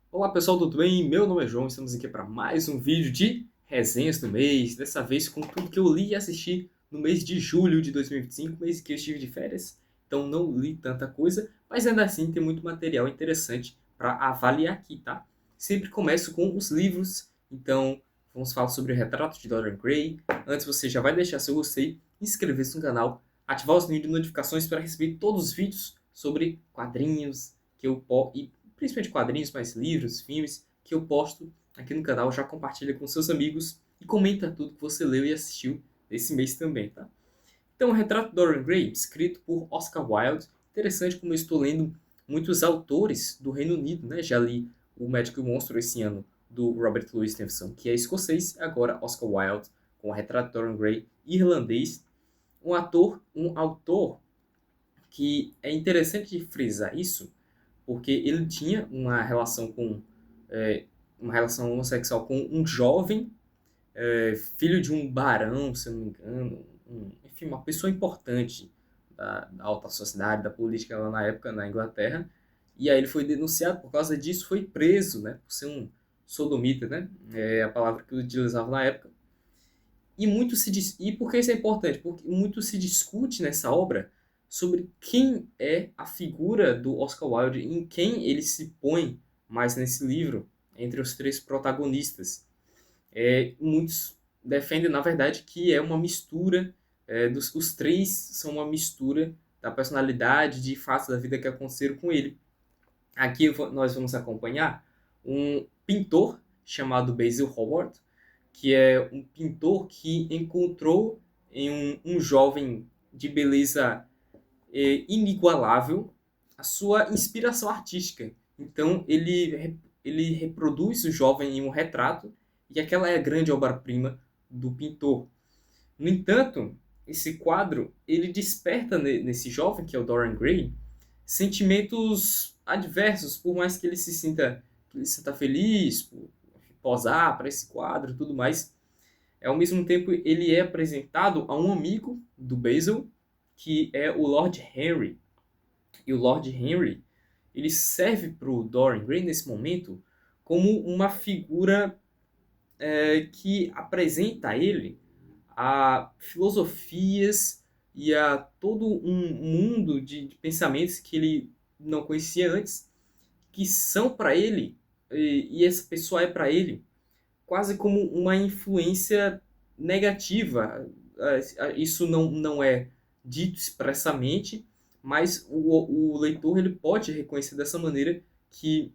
Olá pessoal, tudo bem? Meu nome é João, estamos aqui para mais um vídeo de resenhas do mês, dessa vez com tudo que eu li e assisti no mês de julho de 2025, mês que eu estive de férias, então não li tanta coisa, mas ainda assim tem muito material interessante para avaliar aqui, tá? Sempre começo com os livros, então vamos falar sobre o Retrato de Dorian Gray. Antes você já vai deixar seu gostei, inscrever-se no canal, ativar o sininho de notificações para receber todos os vídeos sobre quadrinhos que eu e principalmente quadrinhos, mais livros, filmes, que eu posto aqui no canal. Já compartilha com seus amigos e comenta tudo que você leu e assistiu esse mês também, tá? Então, o Retrato de Dorian Gray, escrito por Oscar Wilde. Interessante como eu estou lendo muitos autores do Reino Unido, né? Já li O Médico e o Monstro esse ano, do Robert Louis Stevenson, que é escocês, agora Oscar Wilde, com o Retrato de Dorian Gray, irlandês. Um autor que é interessante frisar isso, porque ele tinha é, uma relação homossexual com um jovem, filho de um barão, se eu não me engano, enfim, uma pessoa importante da alta sociedade, da política lá na época, na Inglaterra, e aí ele foi denunciado por causa disso, foi preso, né, por ser um sodomita, né, é a palavra que ele utilizava na época. E por que isso é importante? Porque muito se discute nessa obra sobre quem é a figura do Oscar Wilde, em quem ele se põe mais nesse livro, entre os três protagonistas. Muitos defendem, na verdade, que é uma mistura, os três são uma mistura da personalidade, de fatos da vida que aconteceram com ele. Aqui nós vamos acompanhar um pintor chamado Basil Howard, que é um pintor que encontrou em um jovem de beleza inigualável a sua inspiração artística. Então ele reproduz o jovem em um retrato e aquela é a grande obra-prima do pintor. No entanto, esse quadro ele desperta nesse jovem, que é o Dorian Gray, sentimentos adversos, por mais que ele se sinta feliz por posar para esse quadro e tudo mais. Ao mesmo tempo, ele é apresentado a um amigo do Basil, que é o Lord Henry. E o Lord Henry, ele serve para o Dorian Gray nesse momento como uma figura que apresenta a ele a filosofias e a todo um mundo de pensamentos que ele não conhecia antes, que são para ele, e essa pessoa é para ele quase como uma influência negativa. Isso não é dito expressamente, mas o leitor ele pode reconhecer dessa maneira que,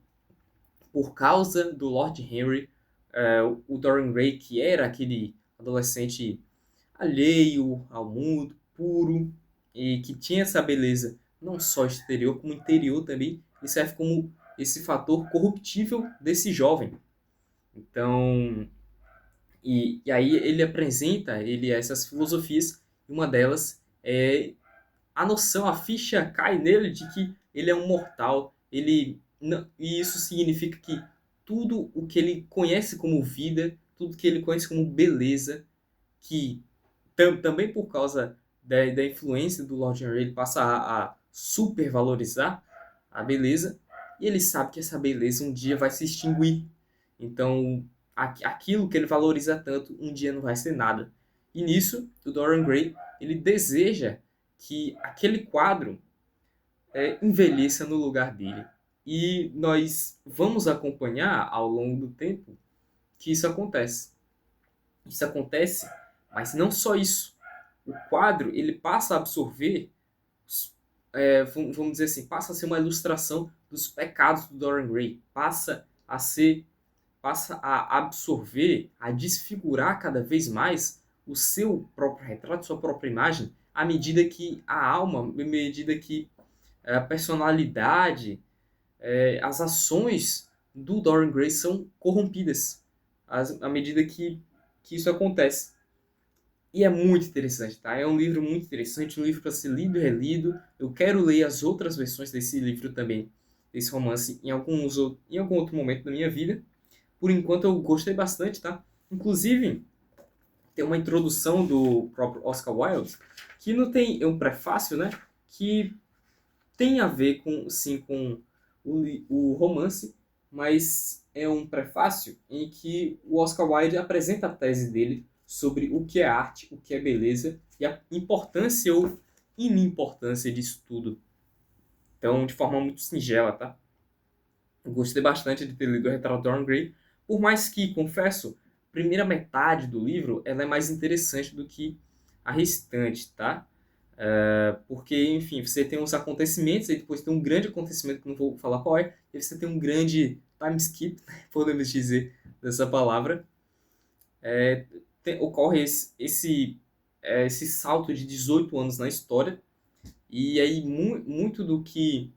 por causa do Lord Henry, o Dorian Gray, que era aquele adolescente alheio ao mundo, puro, e que tinha essa beleza não só exterior, como interior também, e serve como esse fator corruptível desse jovem. Então, e aí ele apresenta essas filosofias, e uma delas é a noção, a ficha cai nele de que ele é um mortal, e isso significa que tudo o que ele conhece como vida, tudo que ele conhece como beleza, que também por causa da influência do Lord Henry, ele passa a supervalorizar a beleza, e ele sabe que essa beleza um dia vai se extinguir. Então, aquilo que ele valoriza tanto, um dia não vai ser nada. E nisso, o Dorian Gray, ele deseja que aquele quadro envelheça no lugar dele. E nós vamos acompanhar ao longo do tempo que isso acontece. Isso acontece, mas não só isso. O quadro ele passa a absorver, vamos dizer assim, passa a ser uma ilustração dos pecados do Dorian Gray, passa a absorver, a desfigurar cada vez mais o seu próprio retrato, sua própria imagem, à medida que a alma, à medida que a personalidade, as ações do Dorian Gray são corrompidas, à medida que isso acontece. E é muito interessante, tá? É um livro muito interessante, um livro para ser lido e relido. Eu quero ler as outras versões desse livro também, desse romance, em algum outro momento da minha vida. Por enquanto eu gostei bastante, tá? Inclusive, tem uma introdução do próprio Oscar Wilde, que não tem um prefácio, né? Que tem a ver com, sim, com o romance, mas é um prefácio em que o Oscar Wilde apresenta a tese dele sobre o que é arte, o que é beleza e a importância ou inimportância disso tudo. Então, de forma muito singela, tá? Eu gostei bastante de ter lido o Retrato de Dorian Gray, por mais que, confesso, a primeira metade do livro ela é mais interessante do que a restante, tá? Porque, enfim, você tem uns acontecimentos, e depois tem um grande acontecimento, que não vou falar qual é, e você tem um grande time skip, podemos dizer, dessa palavra. Ocorre esse salto de 18 anos na história, e aí muito do que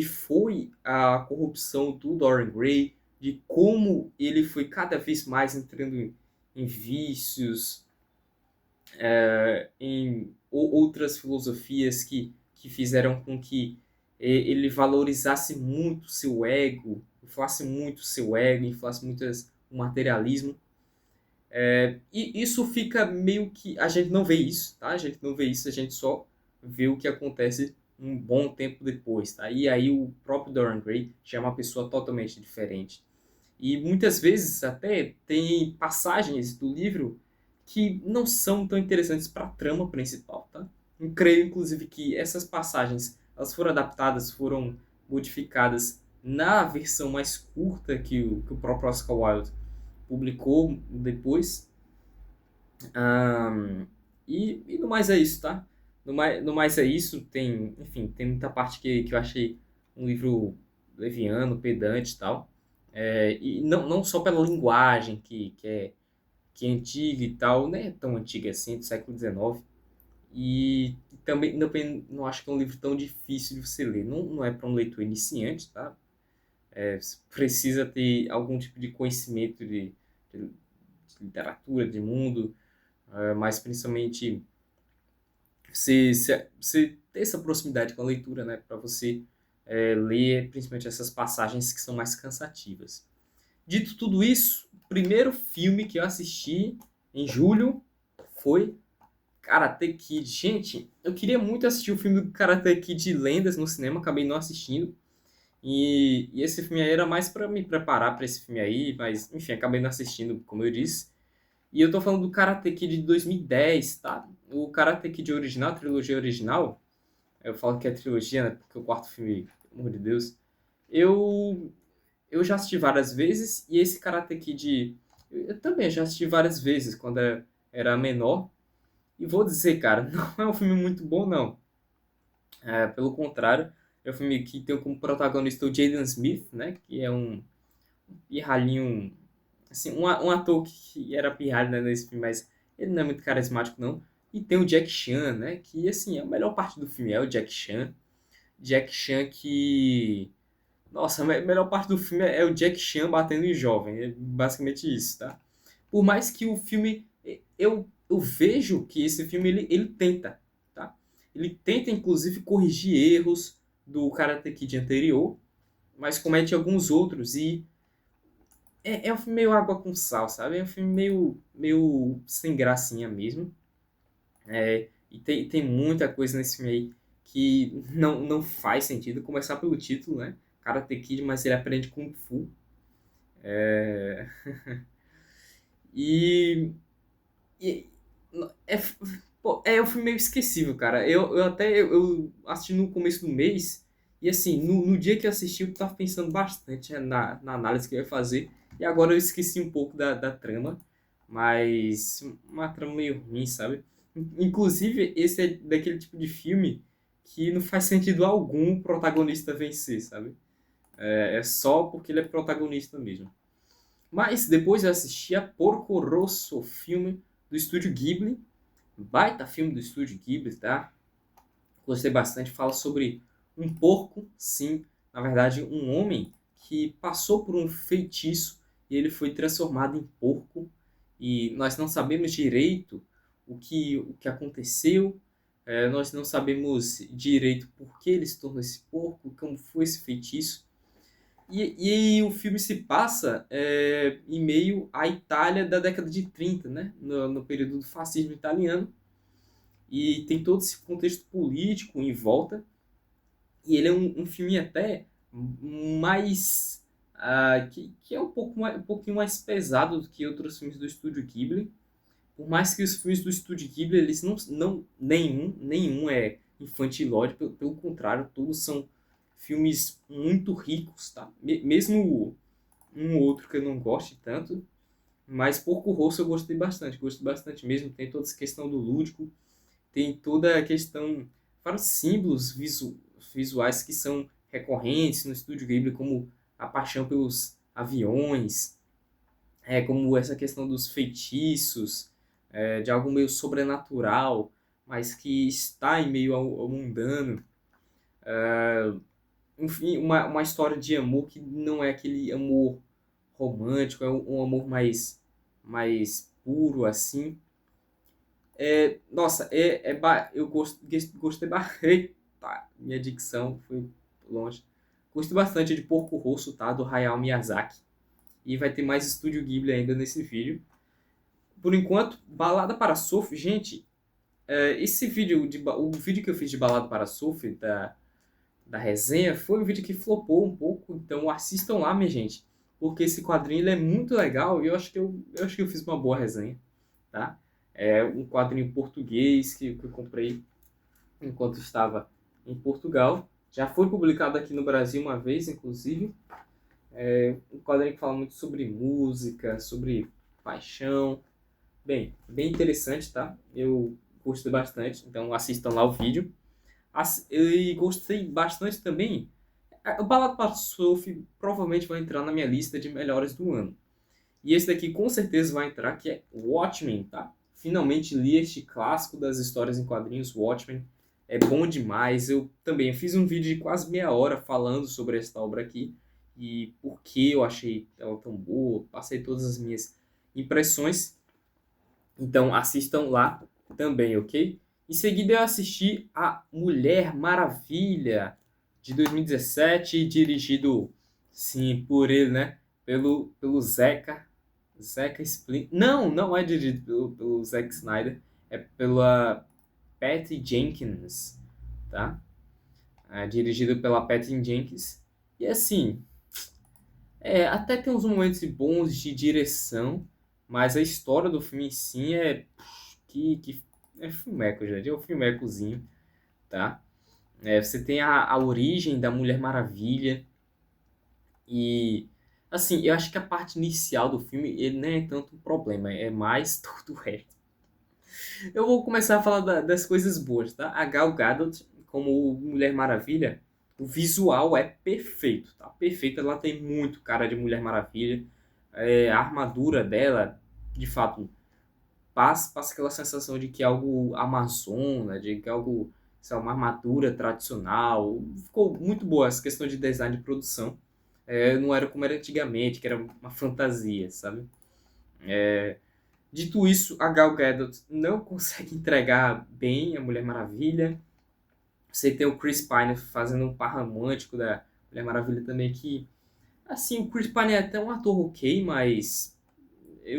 foi a corrupção do Dorian Gray, de como ele foi cada vez mais entrando em vícios, em outras filosofias que fizeram com que ele valorizasse muito seu ego, inflasse muito o materialismo. E isso fica meio que. A gente não vê isso, tá? A gente não vê isso, a gente só vê o que acontece um bom tempo depois, tá? E aí o próprio Dorian Gray já é uma pessoa totalmente diferente. E muitas vezes até tem passagens do livro que não são tão interessantes para a trama principal, tá? Eu creio, inclusive, que essas passagens elas foram adaptadas, foram modificadas na versão mais curta que o próprio Oscar Wilde publicou depois. E no mais é isso, tá? No mais é isso. Enfim, tem muita parte que eu achei um livro leviano, pedante e tal. E não só pela linguagem, que é antiga e tal, não é tão antiga assim, do século XIX. E também não acho que é um livro tão difícil de você ler. Não é para um leitor iniciante, tá? Você precisa ter algum tipo de conhecimento de literatura, de mundo, mas principalmente você ter essa proximidade com a leitura, né, para você ler principalmente essas passagens que são mais cansativas. Dito tudo isso, o primeiro filme que eu assisti em julho foi Karate Kid. Gente, eu queria muito assistir o filme do Karate Kid de Lendas no cinema, acabei não assistindo. E esse filme aí era mais para me preparar para esse filme aí, mas enfim, acabei não assistindo, como eu disse. E eu tô falando do Karate Kid de 2010, tá? O Karate Kid original, a trilogia original, eu falo que é trilogia, né? Porque o quarto filme, pelo amor de Deus, eu, eu já assisti várias vezes, e esse Karate Kid eu também já assisti várias vezes quando era menor. E vou dizer, cara, não é um filme muito bom, não. Pelo contrário, é um filme que tem como protagonista o Jaden Smith, né? Que é um pirralhinho, assim, um ator que era pirralho, né, nesse filme, mas ele não é muito carismático, não. E tem o Jack Chan, né? Que, assim, a melhor parte do filme é o Jack Chan. Jack Chan que... Nossa, a melhor parte do filme é o Jack Chan batendo em jovem. É basicamente isso, tá? Por mais que o filme... Eu vejo que esse filme, ele tenta, tá? Ele tenta, inclusive, corrigir erros do Karate Kid anterior, mas comete alguns outros e é um filme meio água com sal, sabe? É um filme meio sem gracinha mesmo. E tem muita coisa nesse filme aí que não faz sentido. Começar pelo título, né? Karate Kid, mas ele aprende Kung Fu. É, e, e é, pô, é um filme meio esquecível, cara. Eu assisti no começo do mês e assim, no dia que eu assisti eu tava pensando bastante na análise que eu ia fazer e agora eu esqueci um pouco da trama, mas uma trama meio ruim, sabe? Inclusive, esse é daquele tipo de filme que não faz sentido algum o protagonista vencer, sabe? É só porque ele é protagonista mesmo. Mas depois eu assisti a Porco Rosso, filme do estúdio Ghibli. Baita filme do estúdio Ghibli, tá? Gostei bastante. Fala sobre um porco, sim. Na verdade, um homem que passou por um feitiço e ele foi transformado em porco. E nós não sabemos direito o que aconteceu. Nós não sabemos direito por que ele se tornou esse porco, como foi esse feitiço. E o filme se passa em meio à Itália da década de 30, né? No período do fascismo italiano. E tem todo esse contexto político em volta. E ele é um filme até mais que é um pouquinho mais pesado do que outros filmes do Estúdio Ghibli. Por mais que os filmes do Estúdio Ghibli, eles nenhum é infantilóide, pelo contrário, todos são filmes muito ricos, tá? Mesmo um ou outro que eu não goste tanto, mas Porco Rosso eu gostei bastante mesmo. Tem toda essa questão do lúdico, tem toda a questão, vários símbolos visuais que são recorrentes no Estúdio Ghibli, como a paixão pelos aviões, como essa questão dos feitiços, de algo meio sobrenatural, mas que está em meio ao mundano. Enfim, uma história de amor que não é aquele amor romântico, é um amor mais puro, assim. Nossa, eu gostei bastante. Eita, minha dicção foi longe. Gostei bastante de Porco Rosso, tá? Do Hayao Miyazaki. E vai ter mais Estúdio Ghibli ainda nesse vídeo. Por enquanto, Balada para Surf, gente, esse vídeo, o vídeo que eu fiz de Balada para Surf, da resenha, foi um vídeo que flopou um pouco, então assistam lá, minha gente, porque esse quadrinho ele é muito legal e eu acho que eu fiz uma boa resenha, tá? É um quadrinho português que eu comprei enquanto estava em Portugal. Já foi publicado aqui no Brasil uma vez, inclusive. Um quadrinho que fala muito sobre música, sobre paixão. Bem interessante, tá? Eu gostei bastante, então assistam lá o vídeo. E gostei bastante também. O Balada para Surf provavelmente vai entrar na minha lista de melhores do ano. E esse daqui com certeza vai entrar, que é Watchmen, tá? Finalmente li este clássico das histórias em quadrinhos, Watchmen. É bom demais. Eu fiz um vídeo de quase meia hora falando sobre esta obra aqui e por que eu achei ela tão boa. Passei todas as minhas impressões. Então assistam lá também, ok? Em seguida eu assisti a Mulher Maravilha, de 2017, dirigido, sim, por ele, né? Pelo Zeca Splinter. Não é dirigido pelo Zack Snyder, é pela Patty Jenkins, tá? É dirigido pela Patty Jenkins. E assim, até tem uns momentos bons de direção, mas a história do filme em si que é filmeco, gente. É um filmecozinho, tá? Você tem a origem da Mulher Maravilha e, assim, eu acho que a parte inicial do filme ele não é tanto um problema, é mais todo o resto. Eu vou começar a falar das coisas boas, tá? A Gal Gadot, como Mulher Maravilha, o visual é perfeito, tá? Perfeito, ela tem muito cara de Mulher Maravilha. A armadura dela, de fato, passa aquela sensação de que é algo amazona, de que é algo, sei lá, uma armadura tradicional. Ficou muito boa essa questão de design de produção. Não era como era antigamente, que era uma fantasia, sabe? Dito isso, a Gal Gadot não consegue entregar bem a Mulher Maravilha. Você tem o Chris Pine fazendo um par romântico da Mulher Maravilha também, que, assim, o Chris Pine é até um ator ok, mas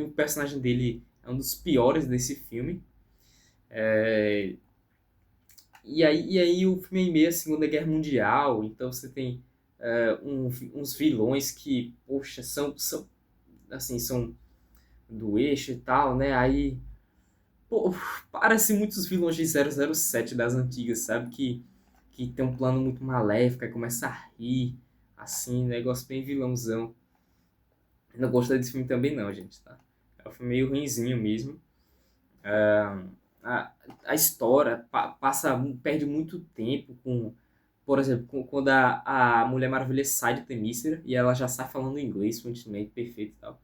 o personagem dele é um dos piores desse filme. É, e aí o filme é em meio à Segunda Guerra Mundial, então você tem uns vilões que, poxa, assim, são do eixo e tal, né? Aí, pô, parece muitos vilões de 007 das antigas, sabe? Que tem um plano muito maléfico, aí começa a rir, assim, negócio bem vilãozão. Não gostei desse filme também não, gente, tá? É um filme meio ruinzinho mesmo. A história perde muito tempo com, por exemplo, quando a Mulher Maravilha sai de Temícera e ela já sai falando inglês fluentemente, perfeito e tal.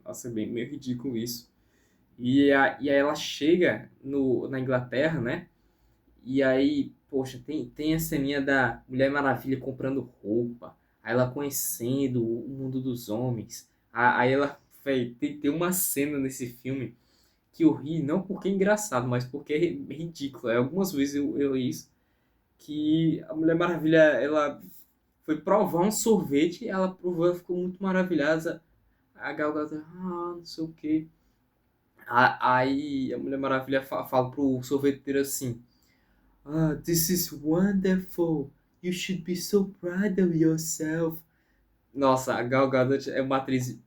Nossa, é bem meio ridículo isso. E aí ela chega na Inglaterra, né? E aí, poxa, tem a ceninha da Mulher Maravilha comprando roupa, aí ela conhecendo o mundo dos homens. Aí ela, véi, tem uma cena nesse filme que eu ri, não porque é engraçado, mas porque é ridículo. Algumas vezes eu ri isso, que a Mulher Maravilha, ela foi provar um sorvete, ela provou, ela ficou muito maravilhosa. A Gal Gadot, não sei o quê. Aí a Mulher Maravilha fala pro sorveteiro assim, this is wonderful. You should be so proud of yourself. Nossa, a Gal Gadot é uma atriz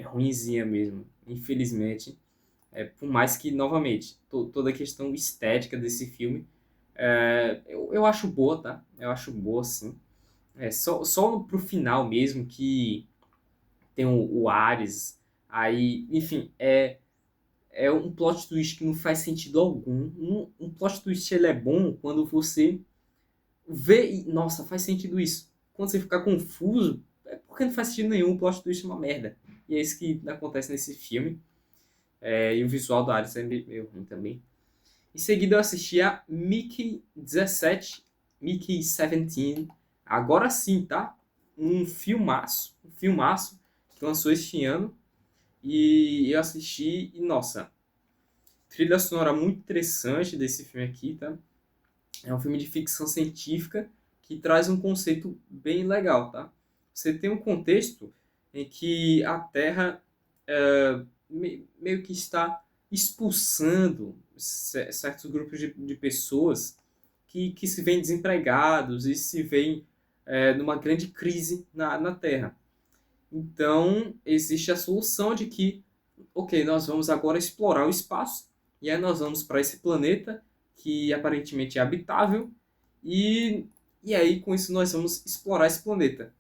ruinzinha mesmo, infelizmente. Por mais que, novamente, toda a questão estética desse filme, eu acho boa, tá? Eu acho boa, sim. Só pro final mesmo que tem o Ares, aí, enfim, é um plot twist que não faz sentido algum. Um plot twist ele é bom quando você vê e, nossa, faz sentido isso. Quando você ficar confuso, é porque não faz sentido nenhum, o plot twist é uma merda. E é isso que acontece nesse filme. E o visual do Ares é meio ruim também. Em seguida eu assisti a Mickey 17, Mickey 17. Agora sim, tá? Um filmaço que lançou este ano. E eu assisti e, nossa, trilha sonora muito interessante desse filme aqui, tá? É um filme de ficção científica que traz um conceito bem legal, tá? Você tem um contexto em que a Terra meio que está expulsando certos grupos de pessoas que se veem desempregados e se veem numa grande crise na Terra. Então, existe a solução de que, ok, nós vamos agora explorar o espaço, e aí nós vamos para esse planeta que aparentemente é habitável, e, e aí com isso nós vamos explorar esse planeta.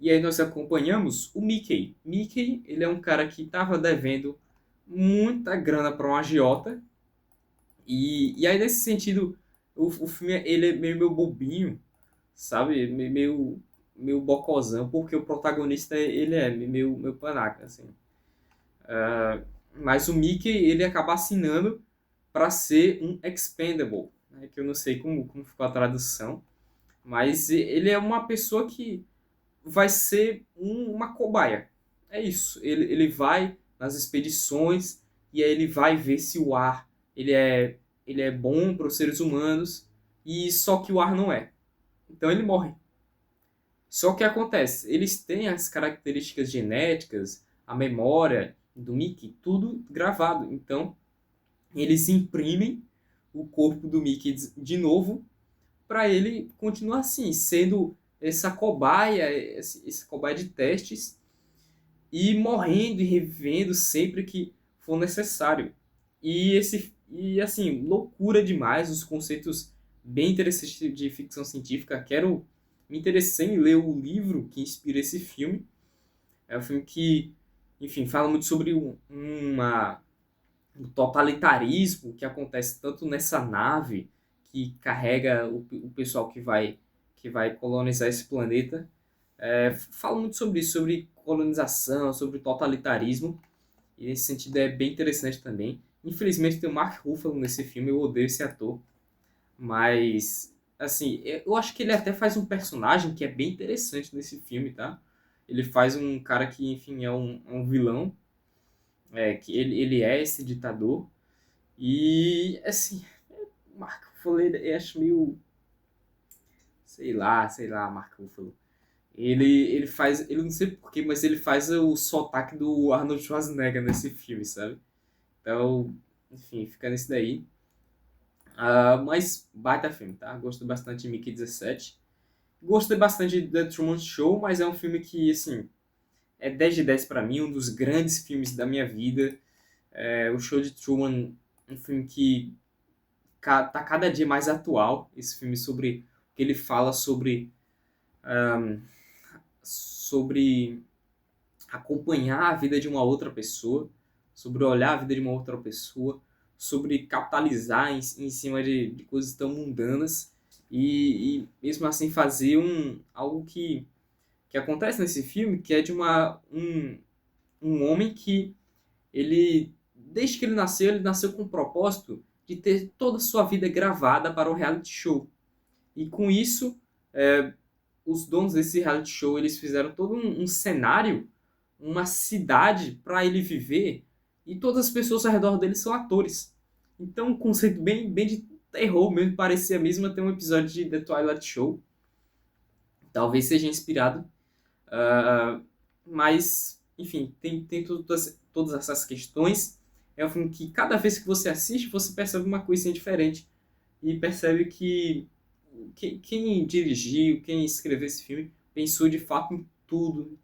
E aí nós acompanhamos o Mickey. Mickey, ele é um cara que estava devendo muita grana para um agiota, e aí nesse sentido, o filme ele é meio bobinho, sabe? Meio bocozão, porque o protagonista ele é meio panaca, assim. Mas o Mickey, ele acaba assinando para ser um expendable, né? Que eu não sei como ficou a tradução, mas ele é uma pessoa que vai ser uma cobaia. É isso. Ele vai nas expedições e aí ele vai ver se o ar ele é, ele é bom para os seres humanos e só que o ar não é. Então ele morre. Só que acontece, eles têm as características genéticas, a memória do Mickey, tudo gravado. Então, eles imprimem o corpo do Mickey de novo para ele continuar assim, sendo essa cobaia, esse cobaia de testes e morrendo e revivendo sempre que for necessário. E assim, loucura demais, os conceitos bem interessantes de ficção científica. Me interessei em ler o livro que inspira esse filme. É um filme que, enfim, fala muito sobre um totalitarismo que acontece tanto nessa nave que carrega o pessoal que vai colonizar esse planeta. Fala muito sobre isso, sobre colonização, sobre totalitarismo. E nesse sentido é bem interessante também. Infelizmente tem o Mark Ruffalo nesse filme, eu odeio esse ator. Mas, assim, eu acho que ele até faz um personagem que é bem interessante nesse filme, tá? Ele faz um cara que, enfim, é um vilão. Que ele é esse ditador. E, assim, o Mark Ruffalo, eu acho meio... sei lá, Mark Ruffalo. Ele faz, ele não sei porquê, mas ele faz o sotaque do Arnold Schwarzenegger nesse filme, sabe? Então, enfim, fica nesse daí. Mas baita filme, tá? Gostei bastante de Mickey 17. Gostei bastante de The Truman Show, mas é um filme que, assim, é 10 de 10 pra mim, um dos grandes filmes da minha vida. O Show de Truman, um filme que tá cada dia mais atual. Esse filme sobre que ele fala sobre acompanhar a vida de uma outra pessoa, sobre olhar a vida de uma outra pessoa, sobre capitalizar em cima de coisas tão mundanas e mesmo assim fazer algo que acontece nesse filme, que é de um homem que desde que ele nasceu com o propósito de ter toda a sua vida gravada para o reality show. E com isso, os donos desse reality show eles fizeram todo um cenário, uma cidade para ele viver, e todas as pessoas ao redor dele são atores. Então, um conceito bem de terror mesmo, parecia mesmo até um episódio de The Twilight Show. Talvez seja inspirado. Uh, mas, enfim, tem todas essas questões. É um filme que cada vez que você assiste, você percebe uma coisinha diferente. E percebe que quem dirigiu, quem escreveu esse filme, pensou de fato em tudo,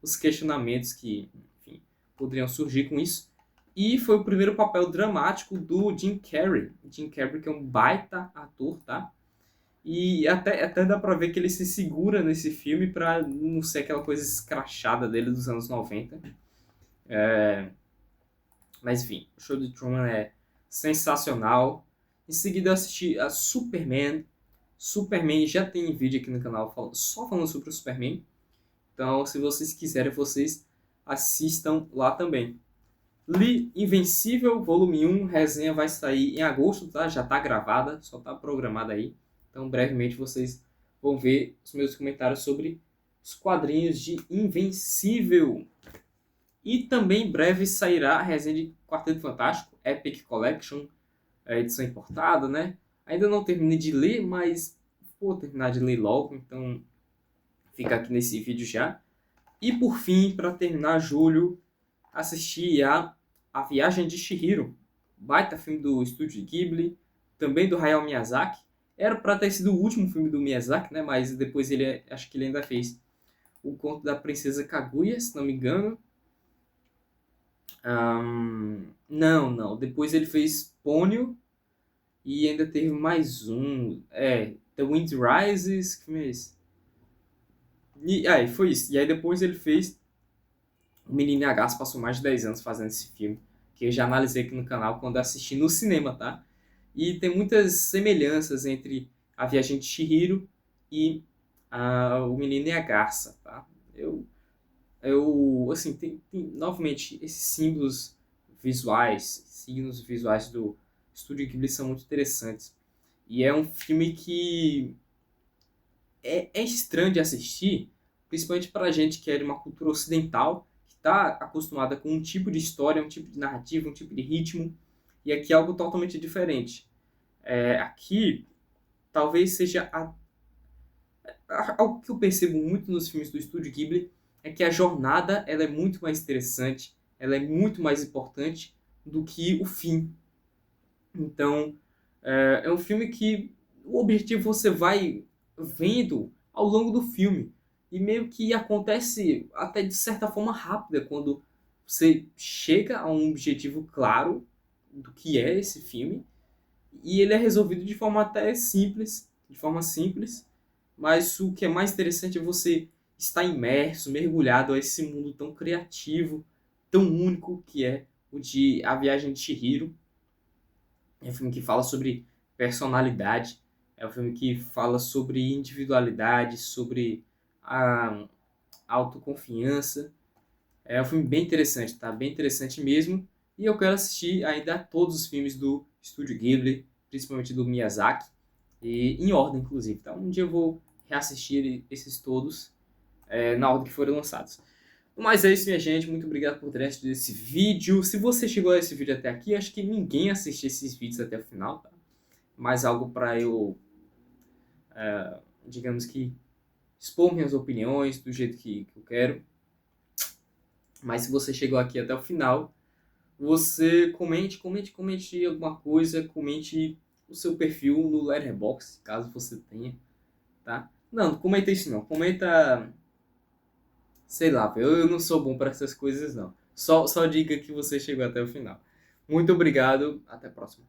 os questionamentos que, enfim, poderiam surgir com isso. E foi o primeiro papel dramático do Jim Carrey. Jim Carrey, que é um baita ator, tá? E até dá pra ver que ele se segura nesse filme pra não ser aquela coisa escrachada dele dos anos 90. Mas enfim, o show de Truman é sensacional. Em seguida eu assisti a Superman. Superman já tem vídeo aqui no canal só falando sobre o Superman. Então, se vocês quiserem, vocês assistam lá também. Li Invencível, volume 1, resenha vai sair em agosto, tá? Já tá gravada, só tá programada aí. Então, brevemente vocês vão ver os meus comentários sobre os quadrinhos de Invencível. E também em breve sairá a resenha de Quarteto Fantástico, Epic Collection, a edição importada, né? Ainda não terminei de ler, mas vou terminar de ler logo, então fica aqui nesse vídeo já. E por fim, para terminar julho, assisti a Viagem de Chihiro, baita filme do estúdio Ghibli, também do Hayao Miyazaki. Era para ter sido o último filme do Miyazaki, né? Mas depois acho que ele ainda fez O Conto da Princesa Kaguya, se não me engano. Não. Depois ele fez Ponyo e ainda teve mais um. The Wind Rises. Que mês? E foi isso. E aí depois ele fez O Menino e a Garça, passou mais de 10 anos fazendo esse filme, que eu já analisei aqui no canal quando assisti no cinema, tá? E tem muitas semelhanças entre A Viagem de Chihiro e O Menino e a Garça, tá? Assim, tem novamente esses signos visuais do Estúdio Ghibli são muito interessantes. E é um filme que é estranho de assistir, principalmente para a gente que é de uma cultura ocidental, que está acostumada com um tipo de história, um tipo de narrativa, um tipo de ritmo, e aqui é algo totalmente diferente. Aqui, talvez seja algo que eu percebo muito nos filmes do Estúdio Ghibli, é que a jornada ela é muito mais interessante, ela é muito mais importante do que o fim. Então, é um filme que o objetivo você vai vendo ao longo do filme. E meio que acontece até de certa forma rápida quando você chega a um objetivo claro do que é esse filme. E ele é resolvido de forma até simples, mas o que é mais interessante é você estar imerso, mergulhado a esse mundo tão criativo, tão único que é o de A Viagem de Chihiro. É um filme que fala sobre personalidade, é um filme que fala sobre individualidade, sobre a autoconfiança. É um filme bem interessante, tá? Bem interessante mesmo. E eu quero assistir ainda a todos os filmes do Estúdio Ghibli, principalmente do Miyazaki, e em ordem, inclusive. Então, um dia eu vou reassistir esses todos na ordem que foram lançados. Mas é isso, minha gente. Muito obrigado por ter assistido esse vídeo. Se você chegou a esse vídeo até aqui, acho que ninguém assistiu esses vídeos até o final, tá? Mais algo para eu, digamos que, expor minhas opiniões do jeito que eu quero. Mas se você chegou aqui até o final, você comente alguma coisa, comente o seu perfil no Letterboxd, caso você tenha, tá? Não comenta isso não. Comenta, sei lá, eu não sou bom para essas coisas não. Só diga que você chegou até o final. Muito obrigado, até a próxima.